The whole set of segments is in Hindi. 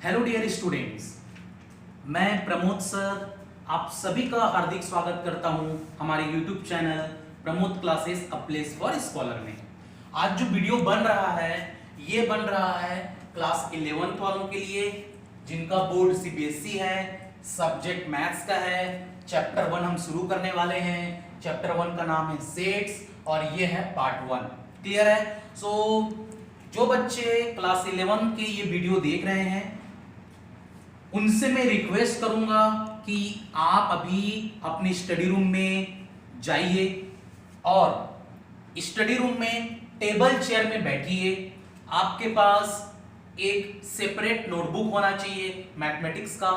हेलो डियर स्टूडेंट्स, मैं प्रमोद सर आप सभी का हार्दिक स्वागत करता हूं हमारे YouTube channel Pramod classes a place for scholar में। आज जो वीडियो बन रहा है ये बन रहा है क्लास 11th वालों के लिए जिनका बोर्ड सीबीएसई है, सब्जेक्ट मैथ्स का है। चैप्टर 1 हम शुरू करने वाले हैं। चैप्टर 1 का नाम है सेट्स और ये है पार्ट 1। क्लियर है? जो बच्चे क्लास 11 के ये वीडियो देख रहे हैं उनसे मैं रिक्वेस्ट करूंगा कि आप अभी अपने स्टडी रूम में जाइए और स्टडी रूम में टेबल चेयर में बैठिए। आपके पास एक सेपरेट नोटबुक होना चाहिए मैथमेटिक्स का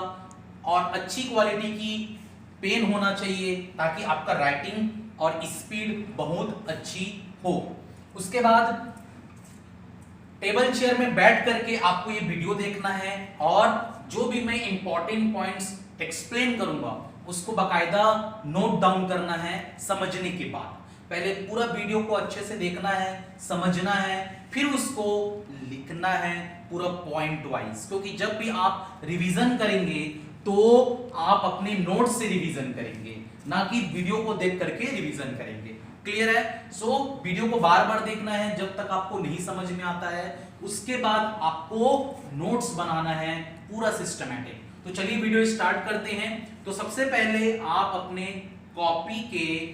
और अच्छी क्वालिटी की पेन होना चाहिए ताकि आपका राइटिंग और स्पीड बहुत अच्छी हो। उसके बाद टेबल चेयर में बैठ करके आपको ये वीडियो देखना है और जो भी मैं इंपॉर्टेंट पॉइंट्स एक्सप्लेन करूंगा उसको बाकायदा नोट डाउन करना है समझने के बाद। पहले पूरा वीडियो को अच्छे से देखना है, समझना है, फिर उसको लिखना है पूरा पॉइंट वाइज, क्योंकि जब भी आप रिवीजन करेंगे तो आप अपने नोट से रिवीजन करेंगे, ना कि वीडियो को देख करके रिवीजन करेंगे। क्लियर है? वीडियो को बार बार देखना है जब तक आपको नहीं समझ में आता है। उसके बाद आपको नोट्स बनाना है पूरा सिस्टमैटिक। तो चलिए वीडियो स्टार्ट करते हैं। तो सबसे पहले आप अपने कॉपी के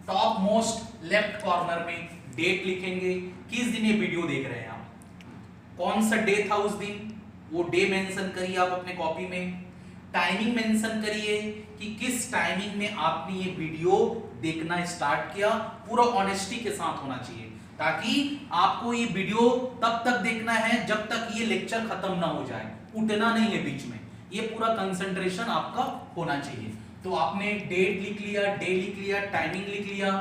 टॉप मोस्ट लेफ्ट कॉर्नर में डेट लिखेंगे, किस दिन ये वीडियो देख रहे हैं आप, कौन सा डे था उस दिन, वो डे मेंशन करिए आप अपने कॉपी में। टाइमिंग मेंशन करिए कि किस टाइमिंग में आपने ये वीडियो देखना स्टार्ट किया। पूरा ऑनेस्टी के साथ होना चाहिए ताकि आपको ये वीडियो तब तक देखना है जब तक ये लेक्चर खत्म ना हो जाए। उठना नहीं है बीच में, ये पूरा कंसंट्रेशन आपका होना चाहिए। तो आपने डेट लिख लिया, डे लिख लिया, टाइमिंग लिख लिया,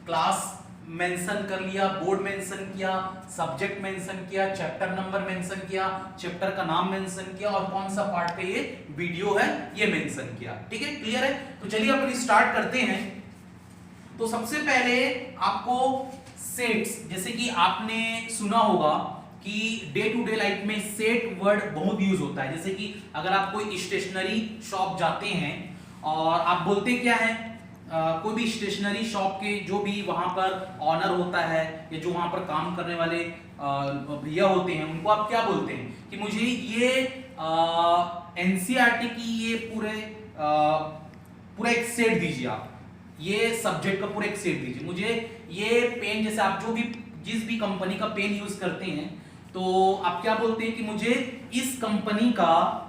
क्लास मेंशन कर लिया, बोर्ड मेंशन किया, सब्जेक्ट मेंशन किया, चैप्टर नंबर मेंशन किया, चैप्टर का नाम मेंशन किया और कौन सा पार्ट का ये वीडियो है ये मेंशन किया। ठीक है? क्लियर है? तो चलिए अपन स्टार्ट करते हैं। तो सबसे पहले आपको सेट्स, जैसे कि आपने सुना होगा कि डे टू डे लाइफ में सेट वर्ड बहुत यूज होता है। जैसे कि अगर आप कोई स्टेशनरी शॉप जाते हैं और आप बोलते क्या है, कोई भी स्टेशनरी शॉप के जो भी वहां पर ऑनर होता है या जो वहां पर काम करने वाले भैया होते हैं उनको आप क्या बोलते हैं कि मुझे ये एनसीईआरटी की ये पूरा एक सेट दीजिए, आप ये सब्जेक्ट का पूरा एक सेट दीजिए मुझे। ये पेन, जैसे आप जो भी जिस भी कंपनी का पेन यूज करते हैं तो आप क्या बोलते हैं कि मुझे इस कंपनी का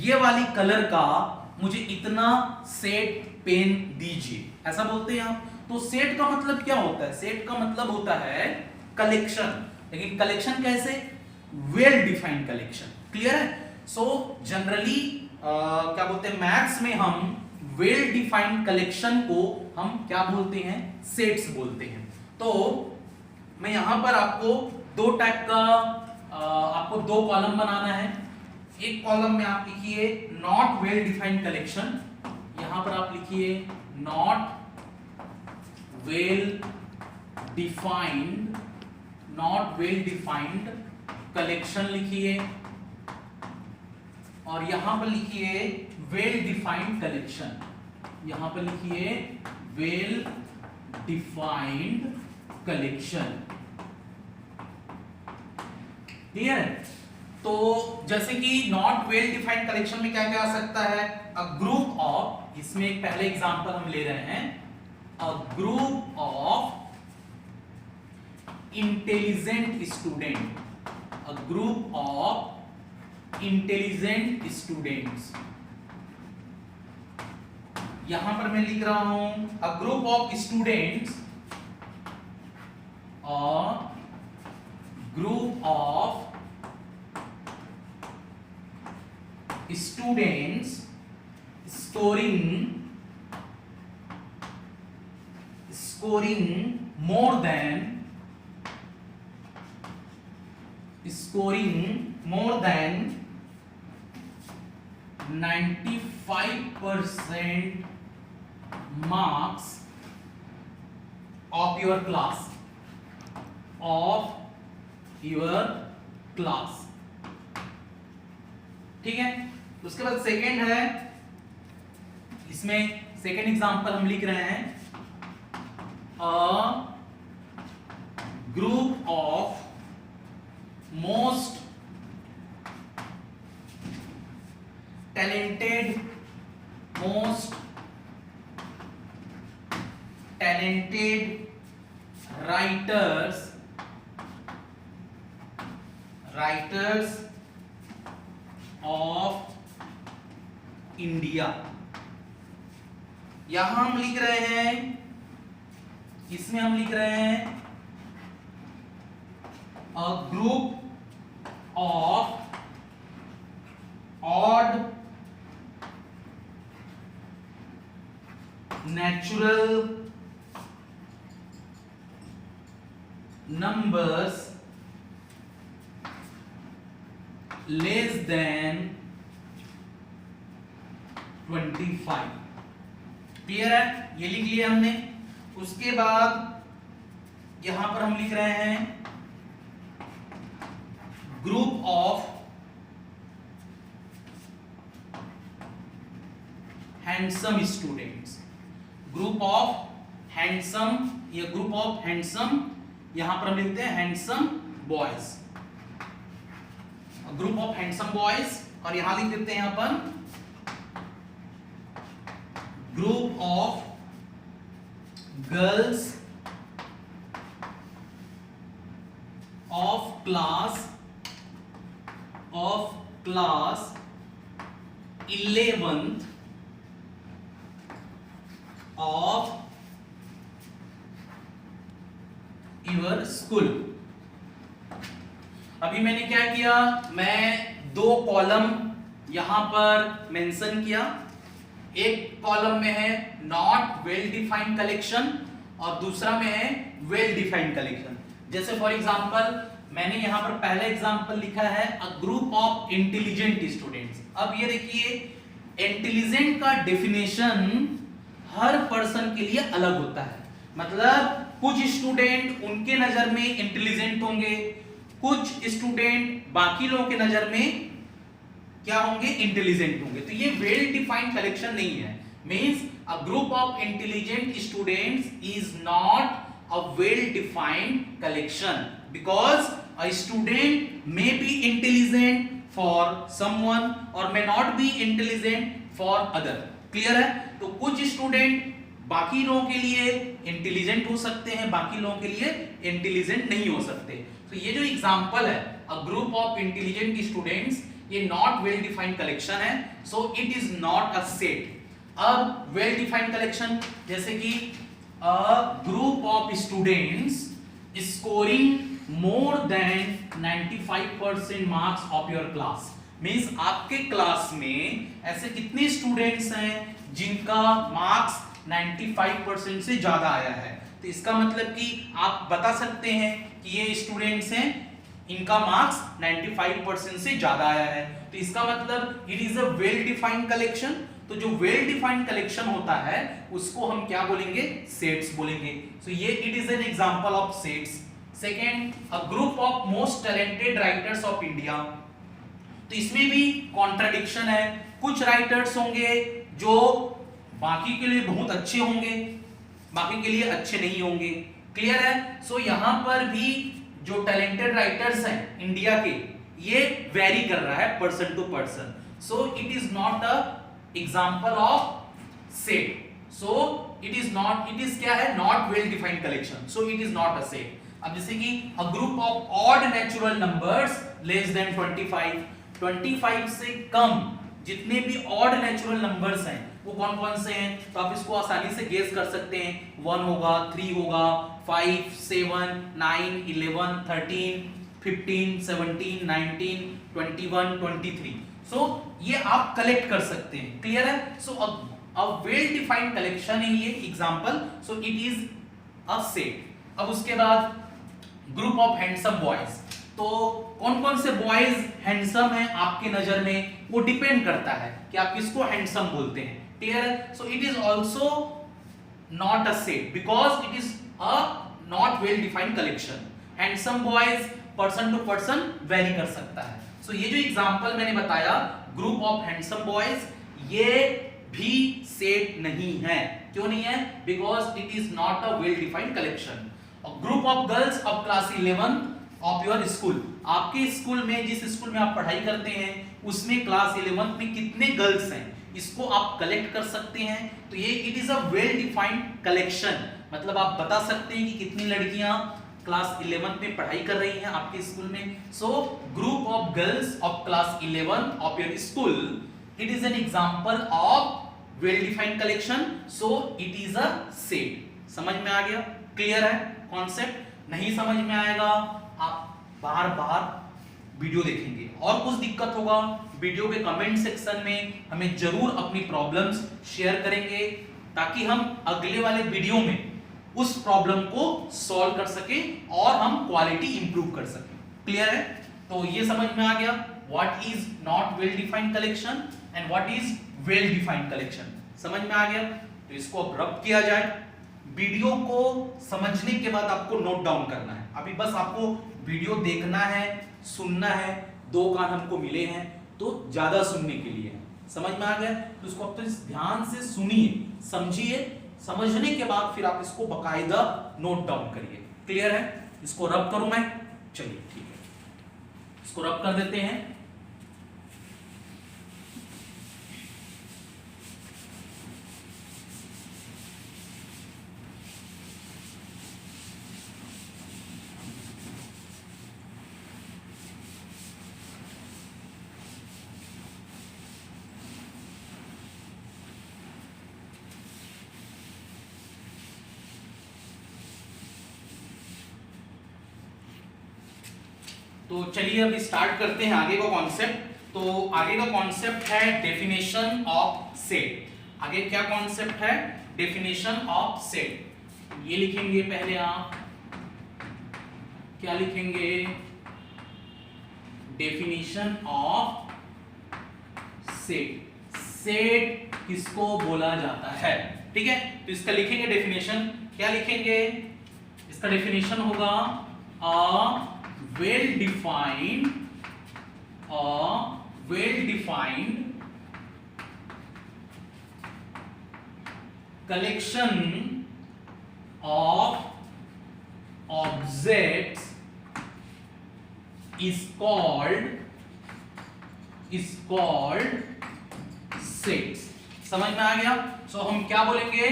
ये वाली कलर का मुझे इतना सेट पेन दीजिए, ऐसा बोलते हैं आप। तो सेट का मतलब क्या होता है? सेट का मतलब होता है कलेक्शन। लेकिन कलेक्शन कैसे? Well defined collection. क्लियर है? जनरली क्या बोलते हैं, मैथ्स में हम वेल डिफाइंड कलेक्शन को हम क्या बोलते हैं? सेट्स बोलते हैं। तो मैं यहां पर आपको दो टाइप का आपको दो कॉलम बनाना है। एक कॉलम में आप लिखिए नॉट वेल डिफाइंड कलेक्शन, यहां पर आप लिखिए नॉट वेल डिफाइंड कलेक्शन लिखिए और यहां पर लिखिए वेल डिफाइंड कलेक्शन, यहां पर लिखिए वेल डिफाइंड कलेक्शन। क्लियर है? तो जैसे कि नॉट वेल डिफाइंड कलेक्शन में क्या क्या आ सकता है? अ ग्रुप ऑफ, इसमें एक पहले एग्जांपल हम ले रहे हैं, अ group of intelligent student, a group of intelligent students. यहां पर मैं लिख रहा हूं अ ग्रुप ऑफ स्टूडेंट्स, और group of students scoring more than 95% marks of your class, ठीक है। उसके बाद सेकंड है, इसमें सेकंड एग्जांपल हम लिख रहे हैं अ group of most talented writers of India। यहां हम लिख रहे हैं, इसमें हम लिख रहे हैं a group of odd natural numbers less than 25। Clear है, ये लिख लिया हमने। उसके बाद यहां पर हम लिख रहे हैं group of handsome students, group of handsome, ये ग्रुप ऑफ हैंडसम, यहां पर हम लिखते हैं handsome boys, group of handsome boys, और यहां लिख देते हैं अपन group of girls of class 11th of your school। अभी मैंने क्या किया, मैं दो कॉलम यहां पर मेंशन किया। एक कॉलम में है नॉट वेल डिफाइंड कलेक्शन और दूसरा में है वेल डिफाइंड कलेक्शन। जैसे फॉर एग्जांपल मैंने यहां पर पहला एग्जांपल लिखा है अ ग्रुप ऑफ इंटेलिजेंट स्टूडेंट्स। अब ये देखिए, इंटेलिजेंट का डेफिनेशन हर पर्सन के लिए अलग होता है। मतलब कुछ स्टूडेंट उनके नजर में इंटेलिजेंट होंगे, कुछ स्टूडेंट बाकी लोगों के नजर में क्या होंगे, इंटेलिजेंट होंगे। तो ये वेल डिफाइंड कलेक्शन नहीं है। Means a group of intelligent students is not a well defined collection because a student may be intelligent for someone or may not be intelligent for other। clear है। तो कुछ स्टूडेंट बाकी लोगों के लिए इंटेलिजेंट हो सकते हैं, बाकी लोगों के लिए इंटेलिजेंट नहीं हो सकते। तो ये जो एग्जांपल है अ ग्रुप ऑफ इंटेलिजेंट स्टूडेंट्स, ये नॉट वेल डिफाइंड कलेक्शन है, so it is not a set. अब वेल डिफाइंड कलेक्शन जैसे कि a group of students scoring more than 95% marks of your class। Means आपके क्लास में ऐसे कितने स्टूडेंट्स हैं जिनका मार्क्स 95% से ज्यादा आया है। तो इसका मतलब कि आप बता सकते हैं कि ये स्टूडेंट्स हैं, इनका मार्क्स 95% से ज्यादा आया है। तो इसका मतलब it is a well defined collection. तो जो वेल डिफाइंड कलेक्शन होता है उसको हम क्या बोलेंगे, सेट्स बोलेंगे। सो ये it is an example of sets. Second, a group of most talented writers of India. तो इसमें भी कॉन्ट्राडिक्शन है। कुछ राइटर्स होंगे जो बाकी के लिए बहुत अच्छे होंगे, बाकी के लिए अच्छे नहीं होंगे। क्लियर है। सो यहां पर भी जो टैलेंटेड राइटर्स हैं इंडिया के, ये वेरी कर रहा है person to person. So it is not a example of set. So it is क्या है, not well defined collection. So it is not a set. अब जैसे कि a group of odd natural numbers less than 25, 25 से कम जितने भी ऑड नेचुरल नंबर्स हैं वो कौन कौन से हैं, तो आप इसको आसानी से गेस कर सकते हैं। 1 होगा, 3 होगा, 5, 7, 9, 11, 13, 15, 17, 19, 21, 23। सो ये आप कलेक्ट कर सकते हैं। क्लियर है। सो अ वेल डिफाइंड कलेक्शन है ये example. So it is a set. अब उसके बाद ग्रुप ऑफ हैंडसम बॉयज। तो कौन कौन से बॉयज हैंडसम हैं आपके नजर में, वो डिपेंड करता है कि आप किसको हैंडसम बोलते हैं। क्लियर है। So it is also not a set because it is a not well defined collection. Handsome boys person to person vary कर सकता है। सो ये जो एग्जांपल मैंने बताया ग्रुप ऑफ हैंडसम बॉयज, ये भी सेट नहीं है। क्यों नहीं है? Because it is not a well defined collection. Group of girls of class 11 of your school, आपके स्कूल में, जिस स्कूल में आप पढ़ाई करते हैं उसमें क्लास 11 में कितने गर्ल्स हैं, इसको आप कलेक्ट कर सकते हैं। तो ये it is a well defined collection, मतलब आप बता सकते हैं कि कितनी लड़कियां क्लास 11 में पढ़ाई कर रही हैं आपके स्कूल में। So group of girls of class 11 of your school, it is an example of well defined collection, so it is a set. समझ में आ गया? क्लियर है कॉन्सेप्ट? नहीं समझ में आएगा आप बार बार वीडियो देखेंगे, और कुछ दिक्कत होगा वीडियो के कमेंट सेक्शन में हमें जरूर अपनी प्रॉब्लम्स शेयर करेंगे, ताकि हम अगले वाले वीडियो में उस प्रॉब्लम को सॉल्व कर सके और हम क्वालिटी इंप्रूव कर सके। क्लियर है? तो ये समझ में आ गया what is not well defined collection and what is well defined collection. समझ में आ गया? तो इसको अब रब किया जाए। वीडियो को समझने के बाद आपको नोट डाउन करना है। अभी बस आपको वीडियो देखना है, सुनना है, 2 कान हमको मिले हैं तो ज्यादा सुनने के लिए। समझ में आ गया? तो इसको अब तो ध्यान से सुनिए, समझिए, समझने के बाद फिर आप इसको बकायदा नोट डाउन करिए। क्लियर है? इसको रब करूं मैं? चलिए ठीक है, इसको रब कर देते हैं। तो चलिए अब स्टार्ट करते हैं आगे का कॉन्सेप्ट। तो आगे का कॉन्सेप्ट है डेफिनेशन ऑफ सेट। आगे क्या कॉन्सेप्ट है? Definition of set. ये लिखेंगे पहले आप, क्या लिखेंगे? Definition of set. सेट किसको बोला जाता है? ठीक है, तो इसका लिखेंगे डेफिनेशन। क्या लिखेंगे? इसका डेफिनेशन होगा अ well defined collection of objects is called sets। समझ में आ गया? सो हम क्या बोलेंगे?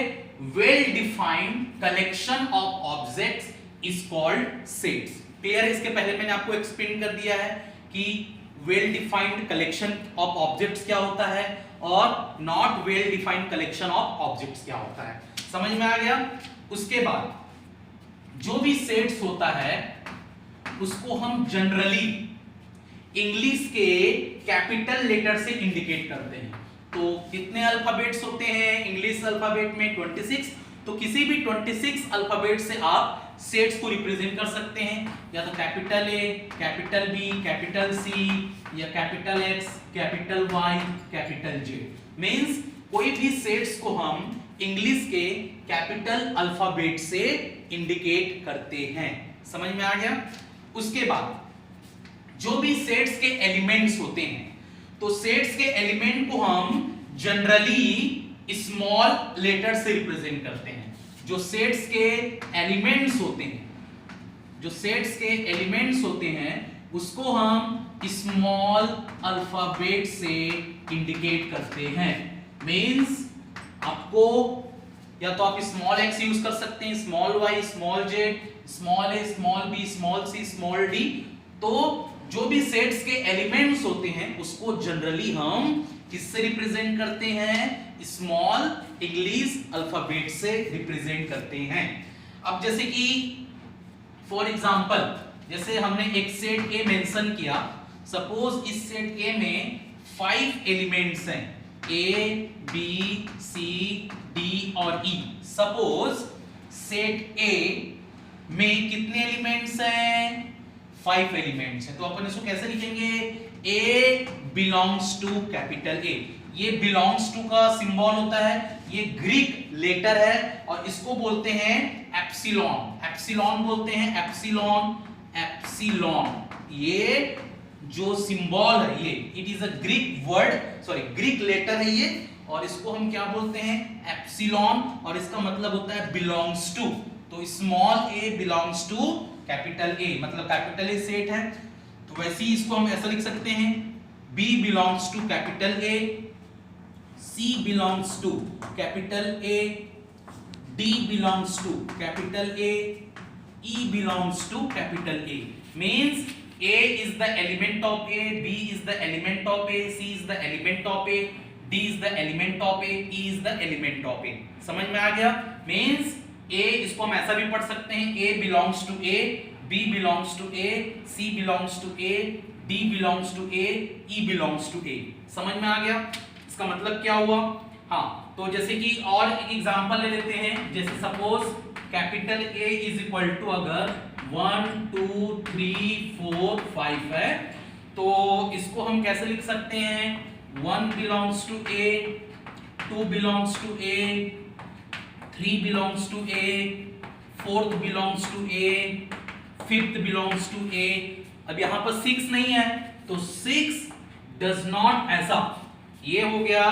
well defined collection of objects is called sets। Clear है? इसके पहले मैंने आपको एक्सप्लेन कर दिया है कि well defined collection of objects क्या होता है और not well defined collection of objects क्या होता है। समझ में आ गया? उसके बाद जो भी सेट्स होता है उसको हम जनरली इंग्लिश के कैपिटल लेटर से इंडिकेट करते हैं। तो कितने अल्फाबेट्स होते हैं इंग्लिश अल्फाबेट में? 26। तो किसी भी 26 अल्फाबेट से आप सेट्स को रिप्रेजेंट कर सकते हैं, या तो capital A, capital B, capital C, या capital X, capital Y, capital Z. Means कोई भी सेट्स को हम इंग्लिश के कैपिटल अल्फाबेट से इंडिकेट करते हैं। समझ में आ गया? उसके बाद जो भी सेट्स के एलिमेंट्स होते हैं, तो सेट्स के एलिमेंट को हम जनरली स्मॉल लेटर से रिप्रेजेंट करते हैं। जो सेट्स के एलिमेंट्स होते हैं, जो सेट्स के एलिमेंट्स होते हैं उसको हम स्मॉल अल्फाबेट से इंडिकेट करते हैं। मींस आपको या तो आप स्मॉल एक्स यूज कर सकते हैं, small Y, small Z, small A, small B, small C, small D. तो जो भी सेट्स के एलिमेंट्स होते हैं उसको जनरली हम किससे रिप्रेजेंट करते हैं? स्मॉल इंग्लिश अल्फाबेट से रिप्रेजेंट करते हैं। अब जैसे कि फॉर एग्जांपल, जैसे हमने एक सेट ए मेंशन किया, सपोज इस सेट ए में 5 एलिमेंट्स हैं, ए, बी, सी, डी और ई। सपोज सेट ए में कितने एलिमेंट्स हैं? 5 एलिमेंट्स हैं। तो अपन इसको कैसे लिखेंगे? ए बिलोंग्स टू कैपिटल ए। ये बिलोंग्स टू का सिंबल होता है, ये ग्रीक लेटर है और इसको बोलते हैं एप्सिलॉन। एप्सिलॉन बोलते हैं, एप्सिलॉन, एप्सिलॉन। ये जो सिंबल है ये, it is a Greek word, sorry Greek letter है ये, और इसको हम क्या बोलते हैं, एप्सिलॉन, और इसका मतलब होता है बिलोंग्स टू। तो small A belongs to capital A, मतलब कैपिटल ए सेट है, तो वैसे ही इसको हम ऐसा लिख सकते हैं, B belongs to capital A, C belongs to capital A, D belongs to capital A, E belongs to capital A. Means A is the element of A, B is the element of A, C is the element of A, D is the element of A, E is the element of A. समझ में आ गया? Means A, इसको हम ऐसा भी पढ़ सकते हैं, A belongs to A, B belongs to A, C belongs to A, D belongs to A, E belongs to A. समझ में आ गया? इसका मतलब क्या हुआ? हाँ, तो जैसे कि और एक एग्जांपल ले लेते हैं, जैसे suppose capital A is equal to अगर 1 2 3 4 5 है, तो इसको हम कैसे लिख सकते हैं, 1 belongs to A, 2 belongs to A, 3 belongs to A, 4th belongs to A, 5th belongs to A. अब यहां पर 6 नहीं है, तो 6 does not, ऐसा ये हो गया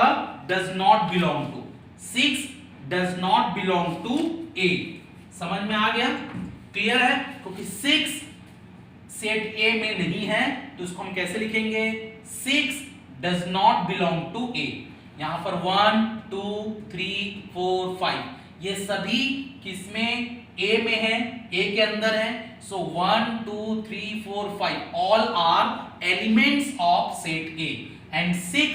does not belong to, 6 does not belong to A. समझ में आ गया? क्लियर है? क्योंकि 6 सेट A में नहीं है, तो इसको हम कैसे लिखेंगे, 6 does not belong to A. यहां पर 1 2 3 4 5 ये सभी किसमें, A में है, A के अंदर है, so 1 2 3 4 5 all are elements of set A, and 6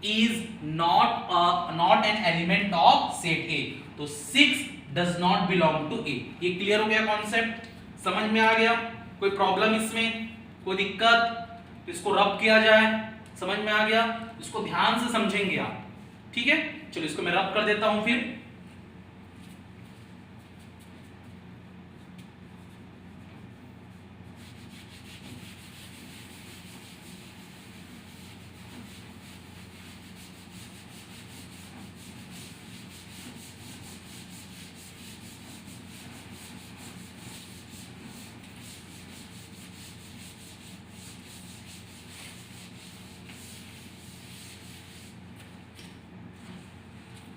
is not an element of set A, तो 6 does not belong to A. ये क्लियर हो गया कॉन्सेप्ट? समझ में आ गया? कोई प्रॉब्लम इसमें, कोई दिक्कत? तो इसको रब किया जाए, समझ में आ गया? इसको ध्यान से समझेंगे आप, ठीक है? चलो इसको मैं रब कर देता हूं फिर।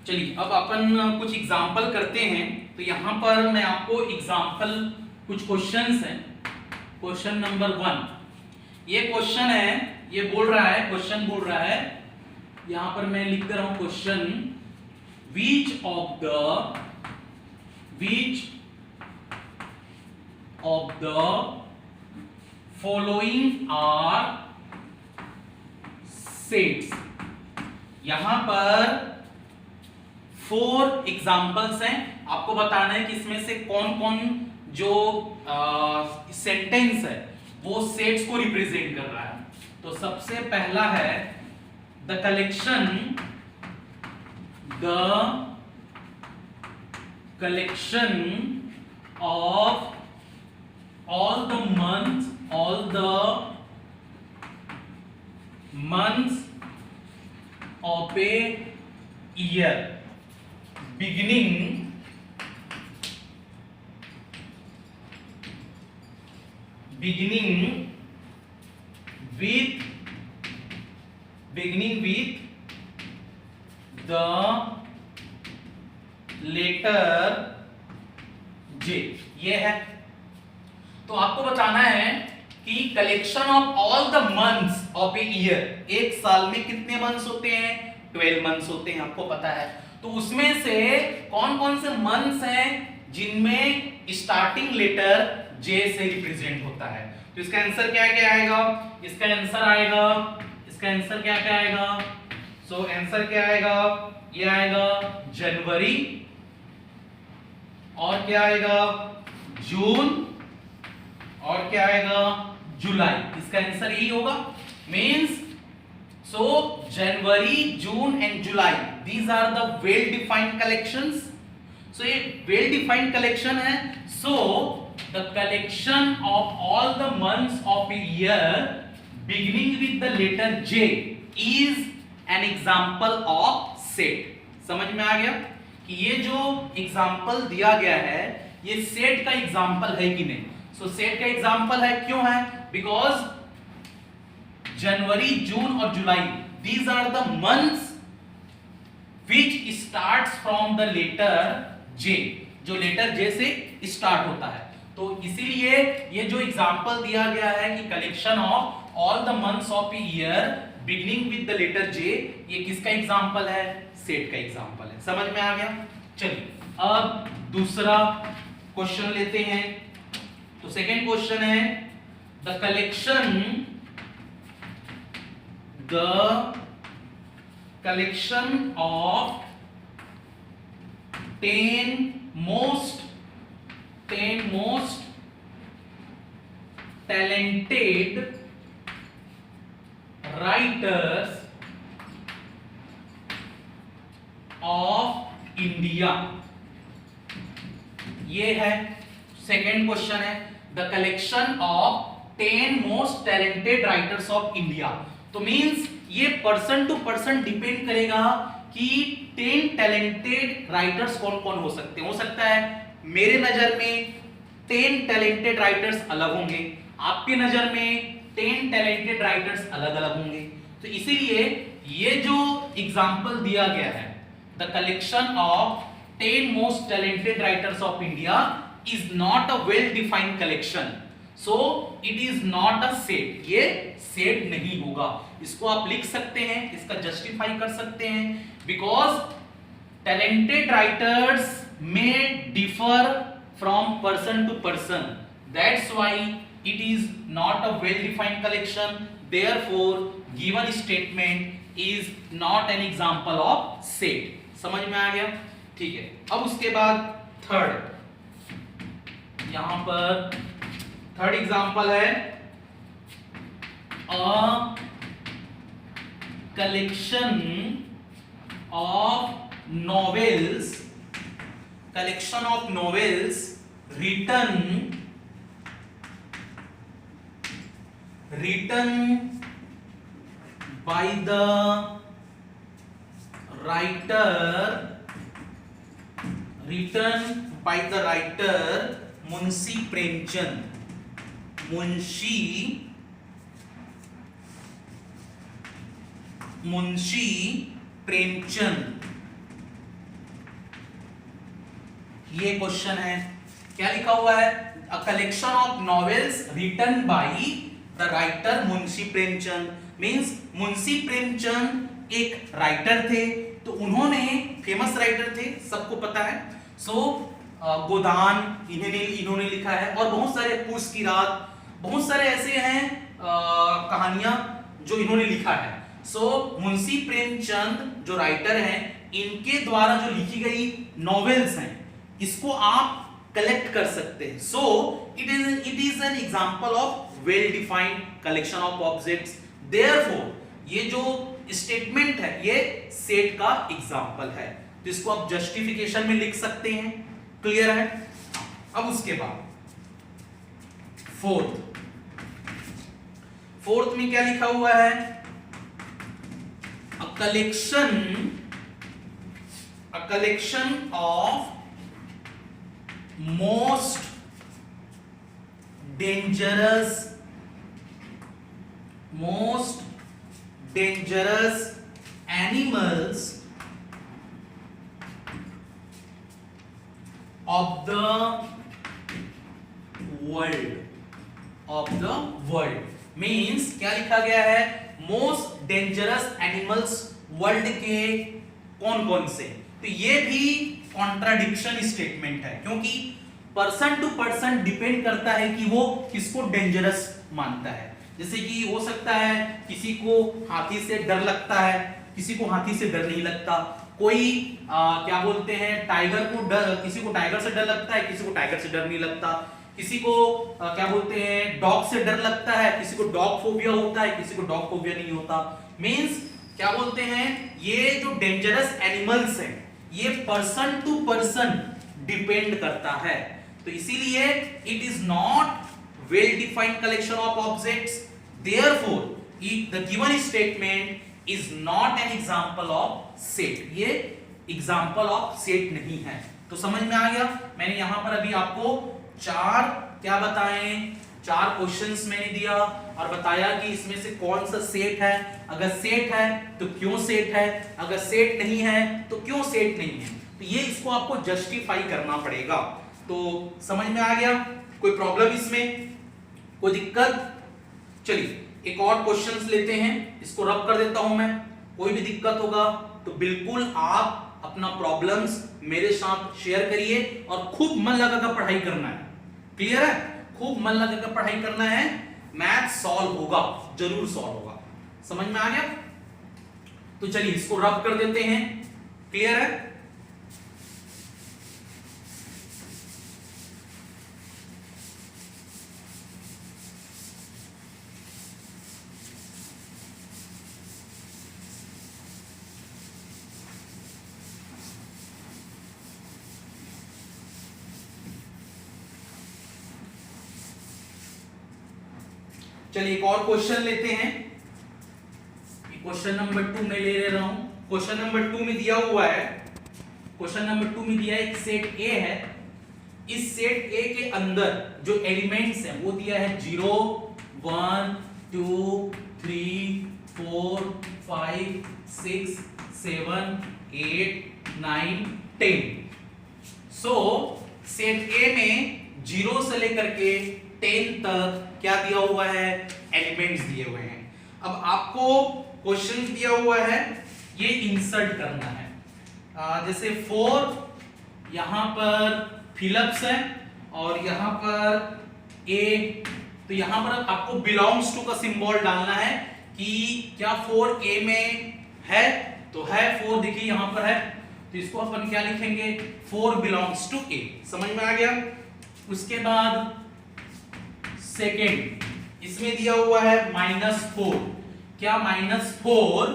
चलिए अब अपन कुछ एग्जाम्पल करते हैं। तो यहां पर मैं आपको एग्जाम्पल, कुछ क्वेश्चंस हैं। क्वेश्चन नंबर 1, ये क्वेश्चन है, ये बोल रहा है, क्वेश्चन बोल रहा है, यहां पर मैं लिख दे रहा हूं question, which of the following are sets। यहां पर 4 एग्जाम्पल्स हैं, आपको बताना है कि इसमें से कौन कौन जो सेंटेंस है वो सेट्स को रिप्रेजेंट कर रहा है। तो सबसे पहला है the collection of all the months of a year beginning with the letter J। ये है। तो आपको बताना है कि collection of all the months of a year, एक साल में कितने मंथ्स होते हैं, 12 मंथ्स होते हैं, आपको पता है। तो उसमें से कौन कौन से मंथ्स हैं जिनमें स्टार्टिंग लेटर जे से रिप्रेजेंट होता है। तो इसका आंसर क्या क्या आएगा, इसका आंसर क्या क्या आएगा, सो आंसर क्या आएगा, ये आएगा जनवरी, और क्या आएगा जून, और क्या आएगा जुलाई। इसका आंसर यही होगा। Means so January, June and July, these are the well defined collections। so ये well defined collection है। so the collection of all the months of a year beginning with the letter J is an example of set। समझ में आ गया कि ये जो एग्जाम्पल दिया गया है ये सेट का एग्जाम्पल है कि नहीं। सो सेट का एग्जाम्पल है, क्यों है, बिकॉज जनवरी, जून और जुलाई, these are the months which starts from the letter J, जो लेटर J से स्टार्ट होता है। तो इसीलिए ये जो एग्जांपल दिया गया है कि collection of all the months of a year beginning with the letter J, ये किसका एग्जांपल है? सेट का एग्जांपल है। समझ में आ गया? चलिए अब दूसरा क्वेश्चन लेते हैं। तो सेकंड क्वेश्चन है the collection of 10 most talented writers of India, ये है सेकेंड क्वेश्चन है the collection of 10 most talented writers of India. तो मींस ये पर्सन टू पर्सन डिपेंड करेगा कि 10 टैलेंटेड राइटर्स कौन कौन हो सकते हैं। हो सकता है मेरे नजर में 10 टैलेंटेड राइटर्स अलग होंगे, आपकी नजर में 10 टैलेंटेड राइटर्स अलग अलग होंगे। तो इसीलिए ये जो एग्जांपल दिया गया है the collection of 10 most talented writers of India is not a well defined collection, so it is not a set, ये set नहीं होगा। इसको आप लिख सकते हैं, इसका जस्टिफाई कर सकते हैं, because talented writers may differ from person to person, that's why it is not a well defined collection, therefore given statement is not an example of set। समझ में आ गया? ठीक है। अब उसके बाद थर्ड, यहां पर थर्ड एग्जांपल है a collection of novels written by the writer Munshi Premchand. ये क्वेश्चन है, क्या लिखा हुआ है? A collection of novels written by the writer Munshi Premchand. Means Munshi Premchand एक राइटर थे, तो उन्होंने फेमस राइटर थे, सबको पता है। गोदान इन्होंने लिखा है, और बहुत सारे पूस की रात, बहुत सारे ऐसे हैं कहानियां जो इन्होंने लिखा है। मुंशी प्रेमचंद जो राइटर हैं, इनके द्वारा जो लिखी गई नॉवेल्स हैं, इसको आप कलेक्ट कर सकते हैं। It is an example of well defined collection of objects. Therefore ये जो स्टेटमेंट है ये सेट का एग्जांपल है, तो इसको आप जस्टिफिकेशन में लिख सकते हैं। क्लियर है? अब उसके बाद फोर्थ में क्या लिखा हुआ है? A collection of most dangerous animals of the world means क्या लिखा गया है? मोस्ट डेंजरस एनिमल्स वर्ल्ड के कौन कौन से। तो ये भी कॉन्ट्राडिक्शन स्टेटमेंट है, क्योंकि पर्सन टू पर्सन डिपेंड करता है कि वो किसको डेंजरस मानता है। जैसे कि हो सकता है किसी को हाथी से डर लगता है, किसी को हाथी से डर नहीं लगता। कोई क्या बोलते हैं टाइगर को डर, किसी को टाइगर से डर लगता है, किसी को टाइगर से डर नहीं लगता। किसी को क्या बोलते हैं डॉग से डर लगता है, किसी को डॉग फोबिया होता है, किसी को डॉग फोबिया नहीं होता। मींस क्या बोलते हैं, ये जो डेंजरस एनिमल्स हैं ये पर्सन टू पर्सन डिपेंड करता है। तो इसीलिए it is not well defined collection of objects, therefore the given statement is not an example of set. ये एग्जांपल ऑफ सेट नहीं है। तो समझ में आ गया? मैंने यहां पर अभी आपको चार क्या बताएं, 4 क्वेश्चंस मैंने दिया और बताया कि इसमें से कौन सा सेट है, अगर सेट है तो क्यों सेट है, अगर सेट नहीं है तो क्यों सेट नहीं है। तो ये इसको आपको जस्टिफाई करना पड़ेगा। तो समझ में आ गया? कोई प्रॉब्लम इसमें, कोई दिक्कत? चलिए एक और क्वेश्चंस लेते हैं, इसको रब कर देता हूं मैं। कोई भी दिक्कत होगा तो बिल्कुल आप अपना प्रॉब्लम्स मेरे साथ शेयर करिए और खूब मन लगाकर पढ़ाई करना है। क्लियर है? खूब मन लगाकर पढ़ाई करना है, मैथ सॉल्व होगा, जरूर सॉल्व होगा। समझ में आ गया? तो चलिए इसको रब कर देते हैं। क्लियर है? चलिए एक और क्वेश्चन लेते हैं। क्वेश्चन नंबर 2 में ले रहा हूं। क्वेश्चन नंबर 2 में दिया हुआ है, क्वेश्चन नंबर 2 में दिया है एक सेट ए है। इस सेट ए के अंदर जो एलिमेंट्स हैं वो दिया है 0 1 2 3 4 5 6 7 8 9 10। सो सेट ए में 0 से लेकर के 10 तक क्या दिया हुआ है? एलिमेंट्स दिए हुए हैं। अब आपको क्वेश्चन दिया हुआ है, ये इंसर्ट करना है। जैसे 4 यहां पर फिलअप्स है और यहां पर ए, तो यहां पर आपको बिलोंग्स टू का सिंबल डालना है कि क्या 4 ए में है, तो है 4 देखिए यहां पर है, तो इसको अपन क्या लिखेंगे? 4 बिलोंग्स टू ए। समझ में आ गया? उसके बाद सेकेंड इसमें दिया हुआ है -4। क्या -4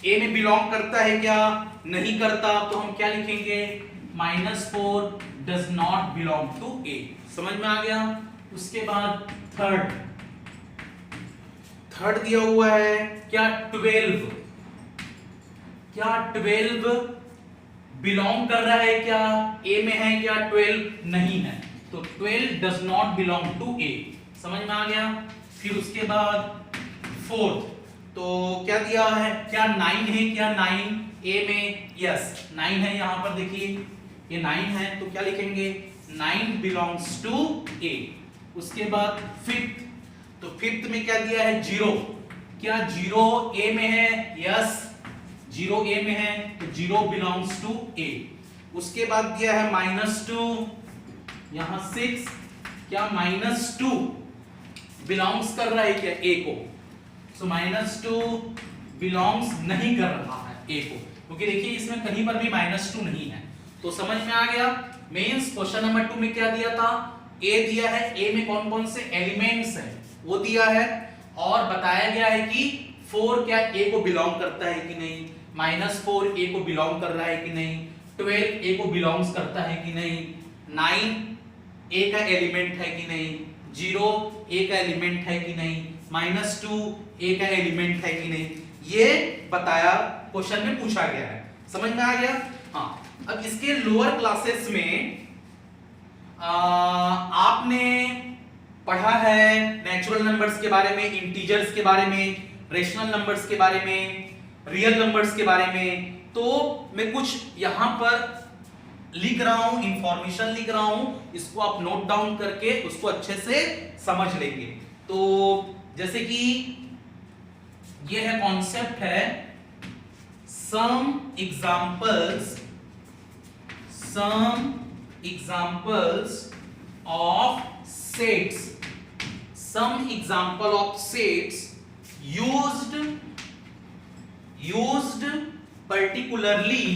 ए में बिलोंग करता है क्या? नहीं करता, तो हम क्या लिखेंगे? -4 डज नॉट बिलोंग टू ए। समझ में आ गया? उसके बाद थर्ड दिया हुआ है क्या? 12। क्या 12 बिलोंग कर रहा है क्या? ए में है क्या? 12 नहीं है, तो 12 डज नॉट बिलोंग टू ए। समझ में आ गया? फिर उसके बाद 4, तो क्या दिया है? क्या 9 है क्या? 9 ए में, यस 9 है, यहां पर देखिए ये 9 है, तो क्या लिखेंगे? 9 बिलोंग्स टू ए। उसके बाद 5th, तो 5th में क्या दिया है? 0। क्या 0 ए में है? यस 0 ए में है, तो 0 बिलोंग्स टू ए। उसके बाद दिया है -2, यहां 6, क्या -2 बिलोंग्स कर रहा है क्या ए को? सो -2 बिलोंग्स नहीं कर रहा है ए को, क्योंकि देखिए इसमें कहीं पर भी -2 नहीं है। तो समझ में आ गया? मींस क्वेश्चन नंबर 2 में क्या दिया था? ए दिया है, ए में कौन कौन से एलिमेंट्स हैं वो दिया है, और बताया गया है कि 4 क्या ए को बिलोंग करता है कि नहीं, -4 ए को बिलोंग कर रहा है कि नहीं, 12 ए को बिलोंग्स करता है कि नहीं, 9 ए का एलिमेंट है कि नहीं, 0 ए का एलिमेंट है कि नहीं, -2 ए का एलिमेंट है कि नहीं, ये बताया, क्वेश्चन में पूछा गया है। समझ में आ गया? हाँ, अब इसके लोअर क्लासेस में आपने पढ़ा है नेचुरल नंबर्स के बारे में, इंटीजर्स के बारे में, रेशनल नंबर्स के बारे में, रियल नंबर्स के बारे में। तो मैं कुछ यहां पर लिख रहा हूं, इंफॉर्मेशन लिख रहा हूं, इसको आप नोट डाउन करके उसको अच्छे से समझ लेंगे। तो जैसे कि ये है कॉन्सेप्ट है some examples of sets, some example of sets used particularly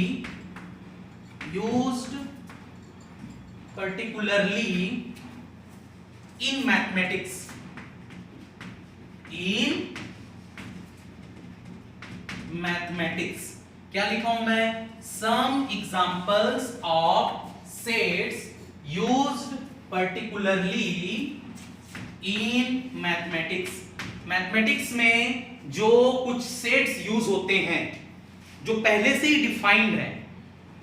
in mathematics, क्या लिखा हूं मैं? some examples of sets used particularly in mathematics में जो कुछ सेट्स यूज होते हैं जो पहले से ही डिफाइंड है,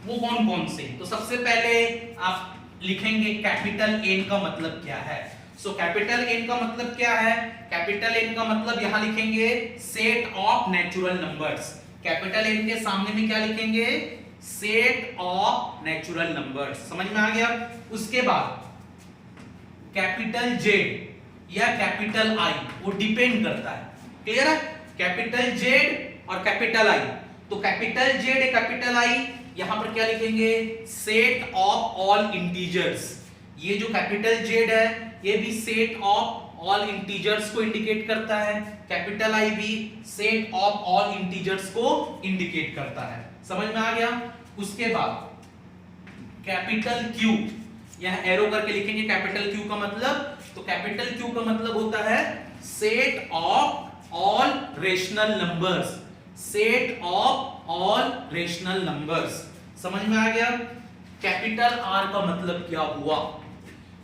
वो कौन कौन से? तो सबसे पहले आप लिखेंगे कैपिटल एन का मतलब क्या है। सो कैपिटल N का मतलब क्या है? कैपिटल N का मतलब यहां लिखेंगे set of natural numbers. Capital N के सामने में क्या लिखेंगे? Set of natural numbers. समझ में आ गया? उसके बाद कैपिटल Z या कैपिटल I वो डिपेंड करता है। क्लियर है? कैपिटल Z और कैपिटल I, तो कैपिटल Z या कैपिटल I यहां पर क्या लिखेंगे? Set of all integers. ये जो कैपिटल Z है ये भी सेट ऑफ ऑल इंटीजर्स को इंडिकेट करता है, कैपिटल I भी सेट ऑफ ऑल इंटीजर्स को इंडिकेट करता है। समझ में आ गया? उसके बाद कैपिटल Q, यहां एरो करके लिखेंगे कैपिटल Q का मतलब, तो कैपिटल Q का मतलब होता है set of all rational numbers. Set of all rational numbers. समझ में आ गया? कैपिटल R का मतलब क्या हुआ?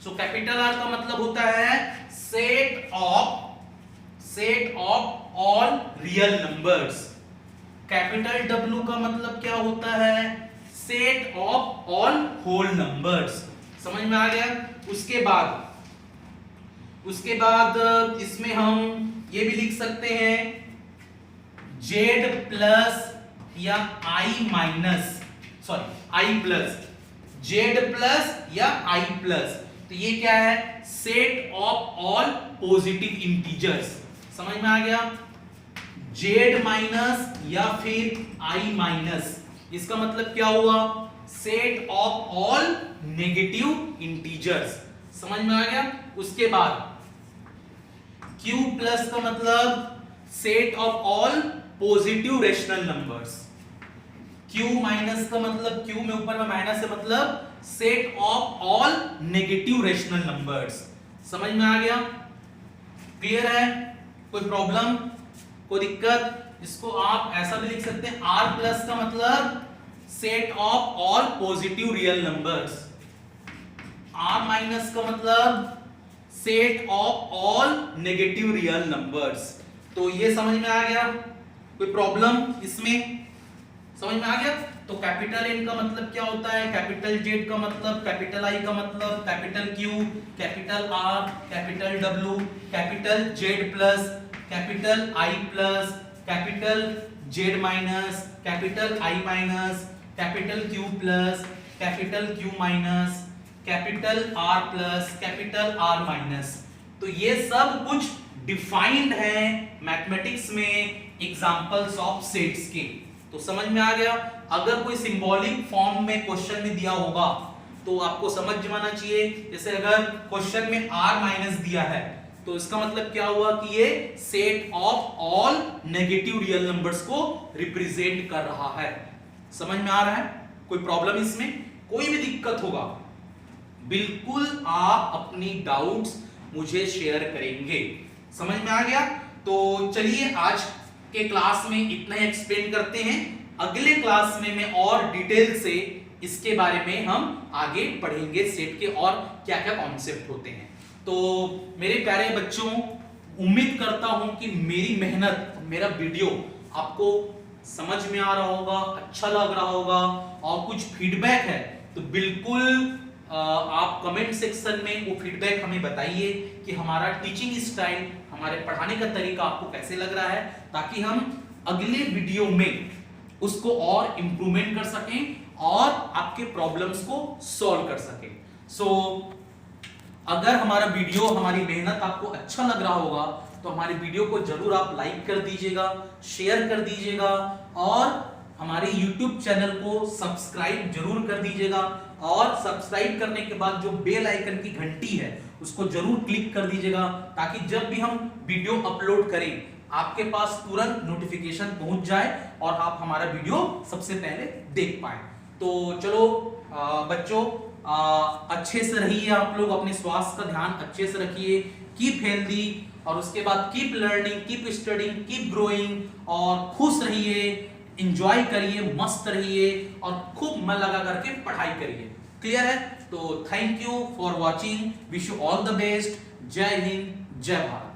सो कैपिटल R का मतलब होता है set of all real numbers. Capital W का मतलब क्या होता है? Set of all whole numbers. समझ में आ गया? उसके बाद इसमें हम ये भी लिख सकते हैं Z प्लस या I minus, sorry I plus, Z plus या I प्लस, तो ये क्या है? Set of all positive integers. समझ में आ गया? Z माइनस या फिर I माइनस, इसका मतलब क्या हुआ? Set of all negative integers. समझ में आ गया? उसके बाद Q प्लस का मतलब set of all positive rational numbers. Q minus का मतलब, Q में ऊपर में माइनस है मतलब set of all negative rational numbers. समझ में आ गया? क्लियर है? कोई प्रॉब्लम, कोई दिक्कत? इसको आप ऐसा भी लिख सकते हैं, R प्लस का मतलब set of all positive real numbers. R minus का मतलब set of all negative real numbers. तो ये समझ में आ गया? कोई प्रॉब्लम इसमें? समझ में आ गया? तो कैपिटल N का मतलब क्या होता है? कैपिटल Z का मतलब, कैपिटल I का मतलब, capital Q, capital R, capital W, capital Z plus, capital I plus, capital Z minus, capital I minus, capital Q plus, capital Q minus, capital R plus, capital R minus. तो ये सब कुछ डिफाइंड है मैथमेटिक्स में एग्जांपल्स ऑफ सेट्स के। तो समझ में आ गया? अगर कोई सिंबॉलिक फॉर्म में क्वेश्चन में दिया होगा तो आपको समझ जाना चाहिए। जैसे अगर क्वेश्चन में R माइनस दिया है तो इसका मतलब क्या हुआ कि ये set of all negative real numbers को रिप्रेजेंट कर रहा है। समझ में आ रहा है? कोई प्रॉब्लम इसमें? कोई भी दिक्कत होगा बिल्कुल आप अपनी डाउट्स मुझे शेयर करेंगे। समझ में आ गया? तो चलिए आज के क्लास में इतना ही एक्सप्लेन करते हैं। अगले क्लास में मैं और डिटेल से इसके बारे में हम आगे पढ़ेंगे, सेट के और क्या क्या कॉन्सेप्ट होते हैं। तो मेरे प्यारे बच्चों, उम्मीद करता हूं कि मेरी मेहनत, मेरा वीडियो आपको समझ में आ रहा होगा, अच्छा लग रहा होगा, और कुछ फीडबैक है तो बिल्कुल आप कमेंट सेक्शन में वो फीडबैक हमें बताइए कि हमारा टीचिंग स्टाइल, हमारे पढ़ाने का तरीका आपको कैसे लग रहा है, ताकि हम अगले वीडियो में उसको और इंप्रूवमेंट कर सकें और आपके प्रॉब्लम्स को सॉल्व कर सकें। सो अगर हमारा वीडियो, हमारी मेहनत आपको अच्छा लग रहा होगा तो हमारे वीडियो को जरूर आप लाइक कर दीजिएगा, शेयर कर दीजिएगा, और हमारे YouTube चैनल को सब्सक्राइब जरूर कर दीजिएगा। और सब्सक्राइब करने के बाद जो बेल आइकन की घंटी है उसको जरूर क्लिक कर दीजिएगा, ताकि जब भी हम वीडियो अपलोड करें आपके पास तुरंत नोटिफिकेशन पहुंच जाए और आप हमारा वीडियो सबसे पहले देख पाए। तो चलो बच्चों, अच्छे से रहिए आप लोग, अपने स्वास्थ्य का ध्यान अच्छे से रखिए, कीप हेल्दी, और उसके बाद keep learning, keep studying, keep growing, और खुश रहिए, एंजॉय करिए, मस्त रहिए और खूब मन लगा करके पढ़ाई करिए। क्लियर है? तो thank you for watching, wish you all the best. जय हिंद, जय भारत।